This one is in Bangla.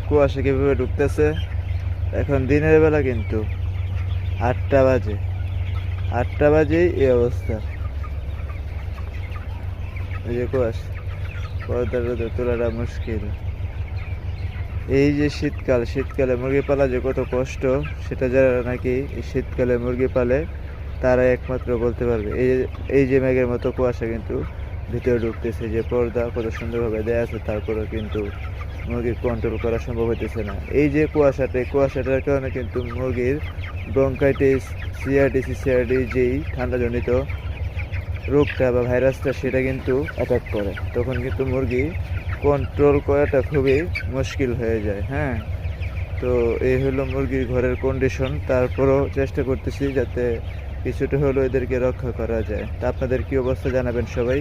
কুয়াশা কিভাবে ঢুকতেছে। এখন দিনের বেলা কিন্তু 8টা বাজে, 8টা বাজেই এই অবস্থা। এই যে কুয়াশা, পর্দা টর্দা তোলাটা মুশকিল। এই যে শীতকাল, শীতকালে মুরগি পালা যে কত কষ্ট, সেটা যারা নাকি এই শীতকালে মুরগি পালে তারা একমাত্র বলতে পারবে। এই যে মেঘের মতো কুয়াশা কিন্তু ভিতরে ঢুকতেছে, যে পর্দা কত সুন্দরভাবে দেয়া আছে, তারপরেও কিন্তু মুরগির কন্ট্রোল করা সম্ভব হইতেছে না। এই যে কুয়াশাটা, এই কুয়াশাটার কারণে কিন্তু মুরগির ব্রঙ্কাইটিস, সিআরডি যেই ঠান্ডাজনিত রোগটা বা ভাইরাসটা, সেটা কিন্তু অ্যাটাক করে। তখন কিন্তু মুরগি কন্ট্রোল করাটা খুবই মুশকিল হয়ে যায়। হ্যাঁ, তো এই হলো মুরগির ঘরের কন্ডিশন। তারপরও চেষ্টা করতেছি যাতে কিছুটা হলেও এদেরকে রক্ষা করা যায়। তা আপনাদের কি অবস্থা জানাবেন সবাই।